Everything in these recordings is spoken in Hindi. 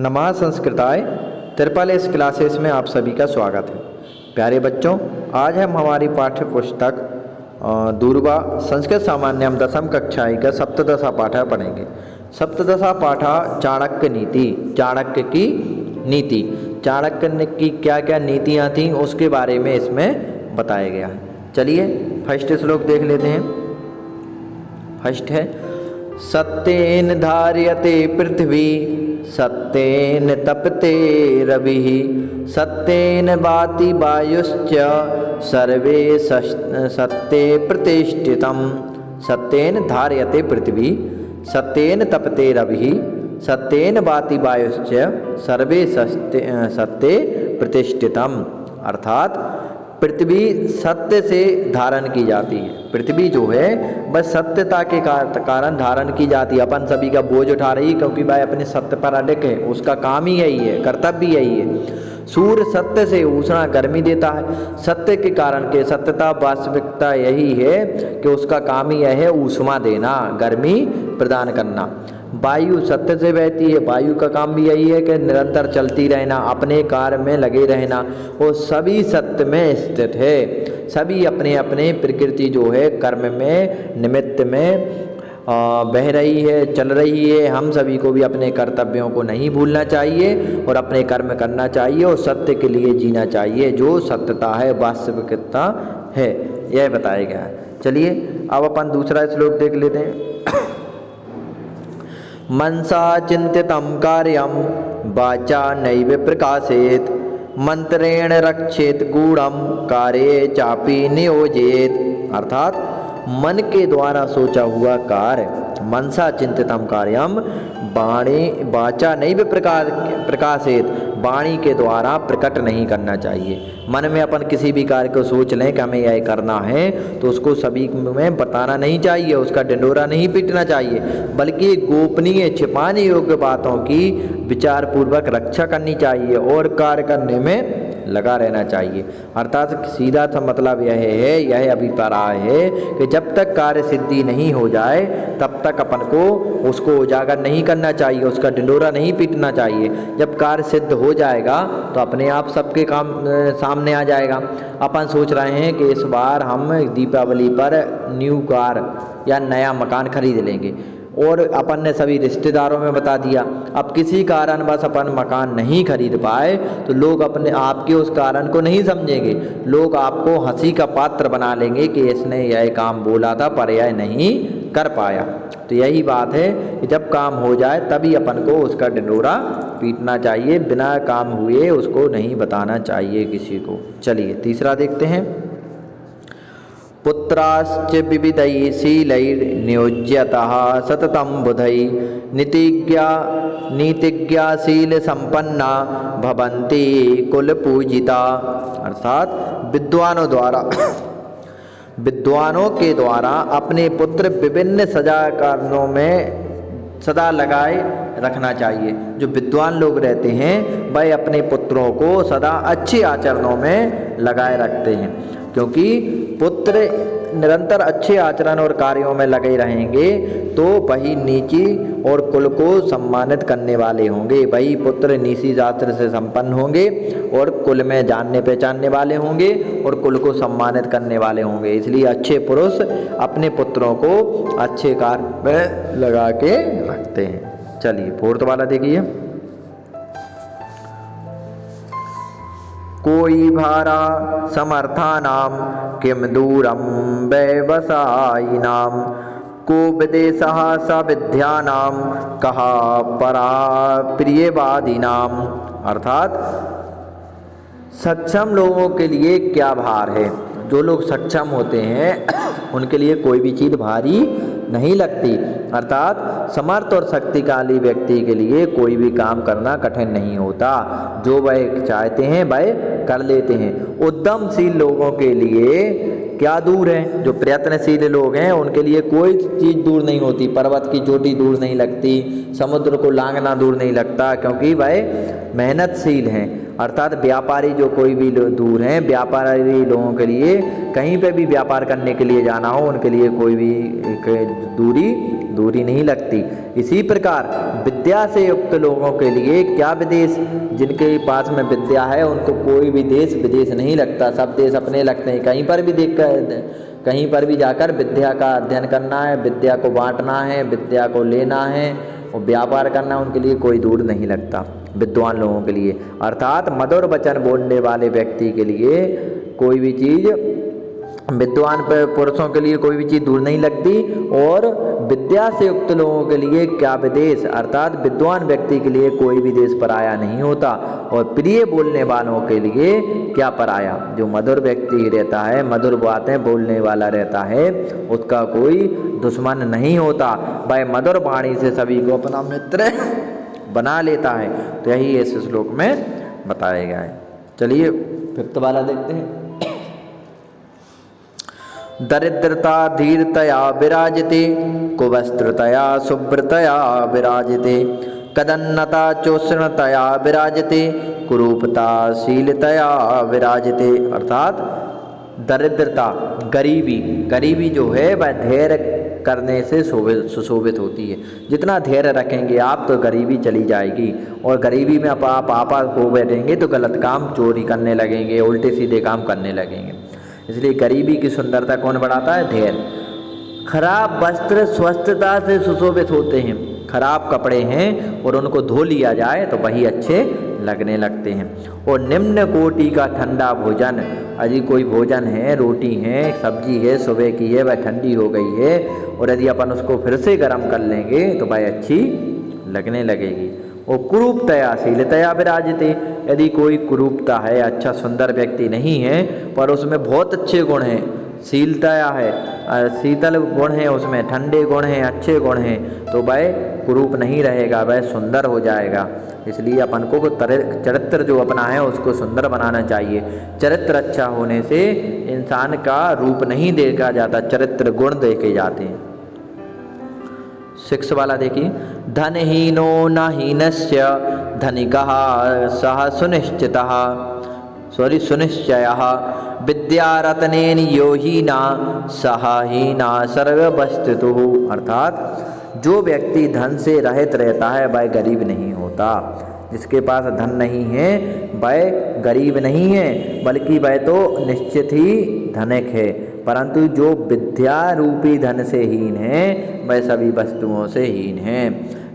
नमः संस्कृताय त्रिपल एस क्लासेस में आप सभी का स्वागत है। प्यारे बच्चों, आज हम हमारी पाठ्य पुस्तक दूरवा संस्कृत सामान्यम दशम कक्षाई का सप्तदशा पाठा पढ़ेंगे। सप्तदशा पाठा चाणक्य नीति, चाणक्य की नीति, चाणक्य की क्या क्या नीतियाँ थीं उसके बारे में इसमें बताया गया है। चलिए फर्स्ट श्लोक देख लेते हैं। फर्स्ट है, सत्येन धार्यते पृथ्वी सत्येन तपते रविः सत्येन वाति वायुश्च सर्वे सत्ये प्रतिष्ठितम्। सत्येन धार्यते पृथ्वी सत्येन तपते रविः सत्येन वाति वायुश्च सर्वे सत्ये प्रतिष्ठितम्। अर्थात पृथ्वी सत्य से धारण की जाती है। पृथ्वी जो है बस सत्यता के कारण धारण की जाती है। अपन सभी का बोझ उठा रही है क्योंकि भाई अपने सत्य पर अडिग है, उसका काम ही यही है, कर्तव्य यही है। सूर्य सत्य से उष्णा गर्मी देता है। सत्य के कारण के सत्यता वास्तविकता यही है कि उसका काम ही यह है ऊष्मा देना, गर्मी प्रदान करना। वायु सत्य से बहती है, वायु का काम भी यही है कि निरंतर चलती रहना, अपने कार्य में लगे रहना। वो सभी सत्य में स्थित है। सभी अपने अपने प्रकृति जो है कर्म में निमित्त में बह रही है, चल रही है। हम सभी को भी अपने कर्तव्यों को नहीं भूलना चाहिए और अपने कर्म करना चाहिए और सत्य के लिए जीना चाहिए, जो सत्यता है, वास्तविकता है, यह बताया गया है। चलिए अब अपन दूसरा श्लोक देख लेते हैं। मनसा चिंतितं कार्यं वाचा नैव प्रकाशेत मंत्रेण रक्षेत गूढ़ं कार्ये चापि नियोजेत। अर्थात मन के द्वारा सोचा हुआ कार्य, मनसा चिंतितम कार्यम वाणी वाचा नैव प्रकाशेत, वाणी के द्वारा प्रकट नहीं करना चाहिए। मन में अपन किसी भी कार्य को सोच लें कि हमें यह करना है तो उसको सभी में बताना नहीं चाहिए, उसका ढिंढोरा नहीं पीटना चाहिए, बल्कि गोपनीय छिपाने योग्य बातों की विचारपूर्वक रक्षा करनी चाहिए और कार्य करने में लगा रहना चाहिए। अर्थात सीधा सा मतलब यह है, यह अभिप्राय है कि जब तक कार्य सिद्धि नहीं हो जाए तब तक अपन को उसको उजागर नहीं करना चाहिए, उसका ढिंढोरा नहीं पीटना चाहिए। जब कार्य सिद्ध हो जाएगा तो अपने आप सबके काम सामने आ जाएगा। अपन सोच रहे हैं कि इस बार हम दीपावली पर न्यू कार या नया मकान खरीद लेंगे और अपन ने सभी रिश्तेदारों में बता दिया। अब किसी कारण बस अपन मकान नहीं खरीद पाए तो लोग अपने आपके उस कारण को नहीं समझेंगे, लोग आपको हंसी का पात्र बना लेंगे कि इसने यह काम बोला था पर यह नहीं कर पाया। तो यही बात है कि जब काम हो जाए तभी अपन को उसका ढिंढोरा पीटना चाहिए, बिना काम हुए उसको नहीं बताना चाहिए किसी को। चलिए तीसरा देखते हैं। पुत्राश्च विविधैः शीलैर् नियोज्यतः सततं बुधैः नीतिज्ञा शील संपन्ना भवन्ति कुल पूजिता। अर्थात विद्वानों के द्वारा अपने पुत्र विभिन्न सजा कारणों में सदा लगाए रखना चाहिए। जो विद्वान लोग रहते हैं वह अपने पुत्रों को सदा अच्छे आचरणों में लगाए रखते हैं, क्योंकि पुत्र निरंतर अच्छे आचरण और कार्यों में लगे रहेंगे तो वही नीति और कुल को सम्मानित करने वाले होंगे। वही पुत्र नीति शास्त्र से संपन्न होंगे और कुल में जानने पहचानने वाले होंगे और कुल को सम्मानित करने वाले होंगे। इसलिए अच्छे पुरुष अपने पुत्रों को अच्छे कार्य में लगा के रखते हैं। चलिए फोर्थ वाला देखिए। कोई भारा समर्थानाम किम दूरम व्यवसायिनाम को विदेशः सविद्यानाम कहा परा प्रियवादीनाम। अर्थात सक्षम लोगों के लिए क्या भार है। जो लोग सक्षम होते हैं उनके लिए कोई भी चीज़ भारी नहीं लगती। अर्थात समर्थ और शक्तिशाली व्यक्ति के लिए कोई भी काम करना कठिन नहीं होता। जो वह चाहते हैं वह कर लेते हैं। उद्यमशील लोगों के लिए क्या दूर है। जो प्रयत्नशील लोग हैं उनके लिए कोई चीज़ दूर नहीं होती। पर्वत की चोटी दूर नहीं लगती, समुद्र को लांघना दूर नहीं लगता, क्योंकि वह मेहनतशील हैं अर्थात व्यापारी जो कोई भी दूर हैं, व्यापारी लोगों के लिए कहीं पे भी व्यापार करने के लिए जाना हो उनके लिए कोई भी दूरी नहीं लगती। इसी प्रकार विद्या से युक्त लोगों के लिए क्या विदेश, जिनके पास में विद्या है उनको कोई भी देश विदेश नहीं लगता, सब देश अपने लगते हैं। कहीं पर भी जाकर विद्या का अध्ययन करना है, विद्या को बांटना है, विद्या को लेना है और व्यापार करना है, उनके लिए कोई दूर नहीं लगता विद्वान लोगों के लिए। अर्थात मधुर वचन बोलने वाले व्यक्ति के लिए कोई भी चीज़, विद्वान पुरुषों के लिए कोई भी चीज़ दूर नहीं लगती। और विद्या से युक्त लोगों के लिए क्या विदेश, अर्थात विद्वान व्यक्ति के लिए कोई भी देश पराया नहीं होता। और प्रिय बोलने वालों के लिए क्या पराया, जो मधुर व्यक्ति रहता है, मधुर बातें बोलने वाला रहता है, उसका कोई दुश्मन नहीं होता, वह मधुर वाणी से सभी को अपना मित्र बना लेता है। तो यही इस श्लोक में बताया गया है। चलिए 5th वाला देखते हैं। दरिद्रता धीरतया विराजते, कुवस्त्रतया शुभ्रतया विराजते, कदन्नता चोषणतया विराजते, कुरूपता शीलतया विराजते। अर्थात दरिद्रता, गरीबी जो है वह धैर्य करने से सुशोभित होती है। जितना धैर्य रखेंगे आप तो गरीबी चली जाएगी। और गरीबी में आप हो बैठेंगे तो गलत काम, चोरी करने लगेंगे, उल्टे सीधे काम करने लगेंगे। इसलिए गरीबी की सुंदरता कौन बढ़ाता है? धैर्य। खराब वस्त्र स्वस्थता से सुशोभित होते हैं। खराब कपड़े हैं और उनको धो लिया जाए तो वही अच्छे लगने लगते हैं। और निम्न कोटि का ठंडा भोजन, यदि कोई भोजन है, रोटी है, सब्जी है, सुबह की है, वह ठंडी हो गई है और यदि अपन उसको फिर से गर्म कर लेंगे तो वह अच्छी लगने लगेगी। और कुरूपतया शीलतया विराजते, यदि कोई कुरूपता है, अच्छा सुंदर व्यक्ति नहीं है पर उसमें बहुत अच्छे गुण हैं, शीलतया है, शीतल गुण है, उसमें ठंडे गुण हैं, अच्छे गुण हैं, तो वह कुरूप नहीं रहेगा, वह सुंदर हो जाएगा। इसलिए अपन को चरित्र जो अपना है उसको सुंदर बनाना चाहिए। चरित्र अच्छा होने से इंसान का रूप नहीं देखा जाता, चरित्र गुण देखे जाते हैं। 6 वाला देखिए। धनहीनो न हीनस्य धनिकः सः सुनिश्चितः सुनिश्चयः, विद्यारत्नेन यो हीना सः हीना सर्ववस्तुतः। अर्थात जो व्यक्ति धन से रहित रहता है वह गरीब नहीं होता। जिसके पास धन नहीं है वह गरीब नहीं है, बल्कि वह तो निश्चित ही धनिक है। परंतु जो विद्या रूपी धन से हीन है वह सभी वस्तुओं से हीन है।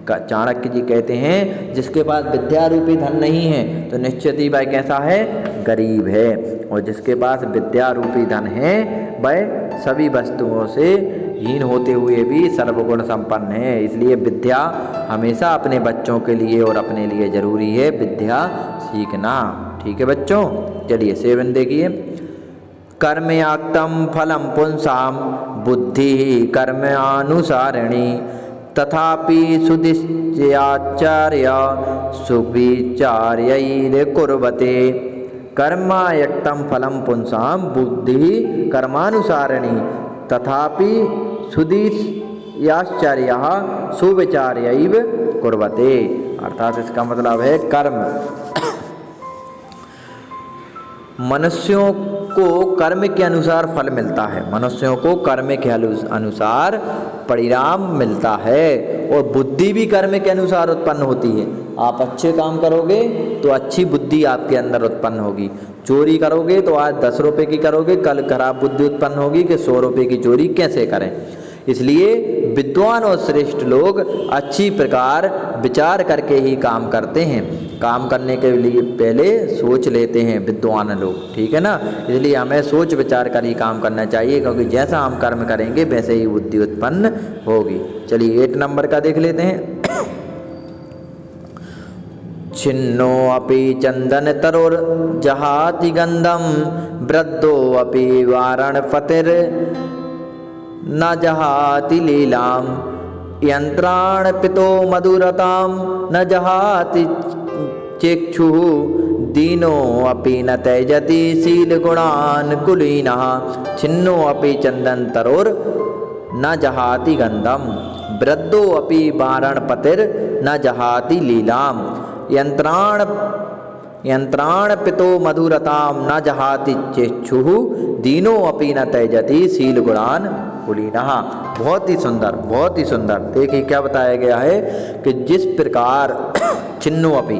चाणक्य जी कहते हैं जिसके पास विद्या रूपी धन नहीं है तो निश्चित ही वह कैसा है? गरीब है। और जिसके पास विद्या रूपी धन है वह सभी वस्तुओं से हीन होते हुए भी सर्वगुण संपन्न है। इसलिए विद्या हमेशा अपने बच्चों के लिए और अपने लिए जरूरी है, विद्या सीखना। ठीक है बच्चों, चलिए 7 देखिए। कर्मयाक्तम फलम पुंसाम बुद्धि कर्मानुसारिणी, तथापि सुदिश्चयाचार्य सुविचार्य कुर्वते। कर्मायक्तम फलम पुंसाम बुद्धि कर्मानुसारिणी, तथापि सुदिश्चयाचार्य सुविचार्य कुर्वते। अर्थात इसका मतलब है कर्म, मनुष्यों को कर्म के अनुसार फल मिलता है, मनुष्यों को कर्म के अनुसार परिणाम मिलता है। और बुद्धि भी कर्म के अनुसार उत्पन्न होती है। आप अच्छे काम करोगे तो अच्छी बुद्धि आपके अंदर उत्पन्न होगी। चोरी करोगे तो आज 10 रुपये की करोगे, कल खराब बुद्धि उत्पन्न होगी कि 100 रुपये की चोरी कैसे करें। इसलिए विद्वान और श्रेष्ठ लोग अच्छी प्रकार विचार करके ही काम करते हैं। काम करने के लिए पहले सोच लेते हैं विद्वान लोग, ठीक है ना। इसलिए हमें सोच विचार कर ही काम करना चाहिए, क्योंकि जैसा हम कर्म करेंगे वैसे ही बुद्धि उत्पन्न होगी। चलिए 8 नंबर का देख लेते हैं। छिन्नो अपि चंदन तरोर जहाति गंधम, वृद्धो अपि वारण पतिर न जहाति लीलाम, यंत्राण पितो मधुरताम न जहाति चेक्षु, दीनो अपि न त्यजति शील गुणान कुलीनः। छिन्नो अपि चंदन तरोर न जहाति गंधम, वृद्धो अपि वारण पतिर न जहाति लीलाम, यंत्राण यंत्राण पितो मधुरताम न जहाति चेच्छुः दीनो अपि न त्यजति शील गुणान कुलीनः। बहुत ही सुंदर, बहुत ही सुंदर। देखिए क्या बताया गया है कि जिस प्रकार चिन्नो अपि,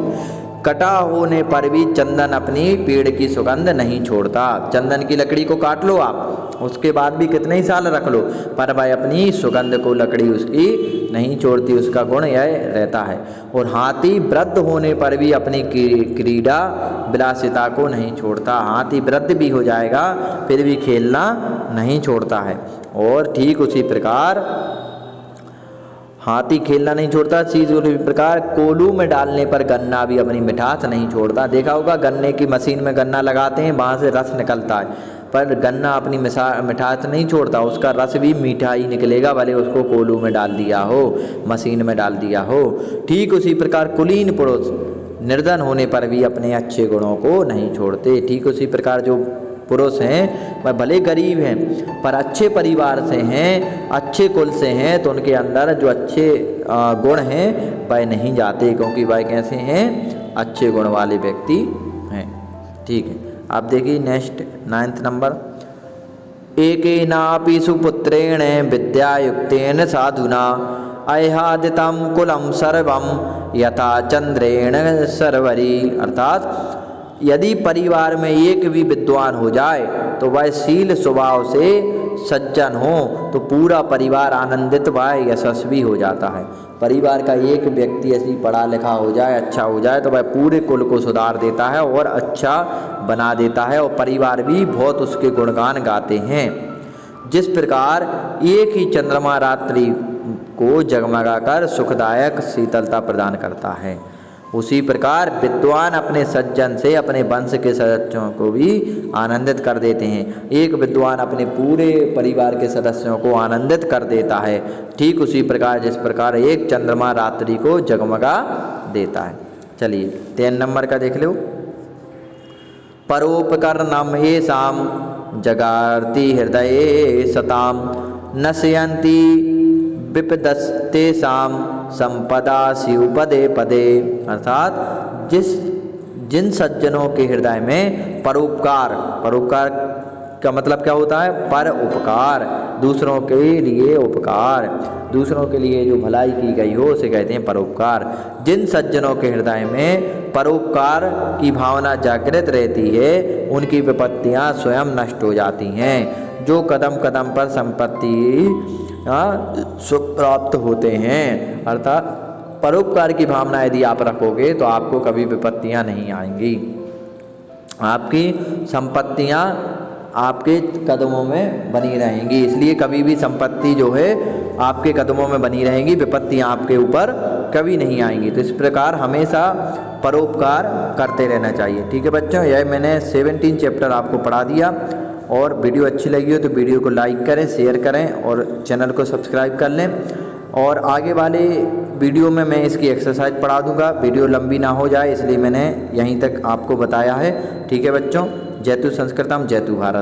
कटा होने पर भी चंदन अपनी पेड़ की सुगंध नहीं छोड़ता। चंदन की लकड़ी को काट लो आप, उसके बाद भी कितने ही साल रख लो, पर वह अपनी सुगंध को लकड़ी उसकी नहीं छोड़ती, उसका गुण यह रहता है। और हाथी वृद्ध होने पर भी अपनी क्रीड़ा विलासिता को नहीं छोड़ता। हाथी वृद्ध भी हो जाएगा फिर भी खेलना नहीं छोड़ता है। और ठीक उसी प्रकार हाथी खेलना नहीं छोड़ता, चीज उसी प्रकार कोल्हू में डालने पर गन्ना भी अपनी मिठास नहीं छोड़ता। देखा होगा गन्ने की मशीन में गन्ना लगाते हैं, वहाँ से रस निकलता है, पर गन्ना अपनी मिठास नहीं छोड़ता, उसका रस भी मीठा ही निकलेगा, भले उसको कोल्हू में डाल दिया हो, मशीन में डाल दिया हो। ठीक उसी प्रकार कुलीन पुरुष निर्धन होने पर भी अपने अच्छे गुणों को नहीं छोड़ते। ठीक उसी प्रकार जो पुरुष हैं वह भले गरीब हैं पर अच्छे परिवार से हैं, अच्छे कुल से हैं, तो उनके अंदर जो अच्छे गुण हैं वह नहीं जाते, क्योंकि वह कैसे हैं, अच्छे गुण वाले व्यक्ति हैं। ठीक है, आप देखिए नेक्स्ट 9th नंबर। एकेनापि सुपुत्रेण विद्यायुक्तेन साधुना अह्लादितं कुलं सर्वं यथा चंद्रेण सरवरी। अर्थात यदि परिवार में एक भी विद्वान हो जाए तो वह शील स्वभाव से सज्जन हो तो पूरा परिवार आनंदित व यशस्वी हो जाता है। परिवार का एक व्यक्ति ऐसी पढ़ा लिखा हो जाए, अच्छा हो जाए, तो वह पूरे कुल को सुधार देता है और अच्छा बना देता है, और परिवार भी बहुत उसके गुणगान गाते हैं। जिस प्रकार एक ही चंद्रमा रात्रि को जगमगाकर सुखदायक शीतलता प्रदान करता है, उसी प्रकार विद्वान अपने सज्जन से अपने वंश के सदस्यों को भी आनंदित कर देते हैं। एक विद्वान अपने पूरे परिवार के सदस्यों को आनंदित कर देता है। ठीक उसी प्रकार जिस प्रकार एक चंद्रमा रात्रि को जगमगा देता है। चलिए 10 नंबर का देख लो। परोपकरणम येषां जगार्ति हृदये सताम नश्यन्ति विपदस्तेषां संपदा शिव पदे पदे। अर्थात जिन सज्जनों के हृदय में परोपकार, परोपकार का मतलब क्या होता है, पर उपकार, दूसरों के लिए उपकार, दूसरों के लिए जो भलाई की गई हो उसे कहते हैं परोपकार। जिन सज्जनों के हृदय में परोपकार की भावना जागृत रहती है उनकी विपत्तियां स्वयं नष्ट हो जाती हैं। जो कदम कदम पर संपत्ति सुख प्राप्त होते हैं। अर्थात परोपकार की भावना यदि आप रखोगे तो आपको कभी विपत्तियां नहीं आएंगी, आपकी संपत्तियां आपके कदमों में बनी रहेंगी। इसलिए कभी भी संपत्ति जो है आपके कदमों में बनी रहेंगी, विपत्तियां आपके ऊपर कभी नहीं आएंगी। तो इस प्रकार हमेशा परोपकार करते रहना चाहिए। ठीक है बच्चों, यह मैंने 17 चैप्टर आपको पढ़ा दिया, और वीडियो अच्छी लगी हो तो वीडियो को लाइक करें, शेयर करें और चैनल को सब्सक्राइब कर लें। और आगे वाले वीडियो में मैं इसकी एक्सरसाइज पढ़ा दूंगा, वीडियो लंबी ना हो जाए इसलिए मैंने यहीं तक आपको बताया है। ठीक है बच्चों, जयतु संस्कृतम जयतु भारत।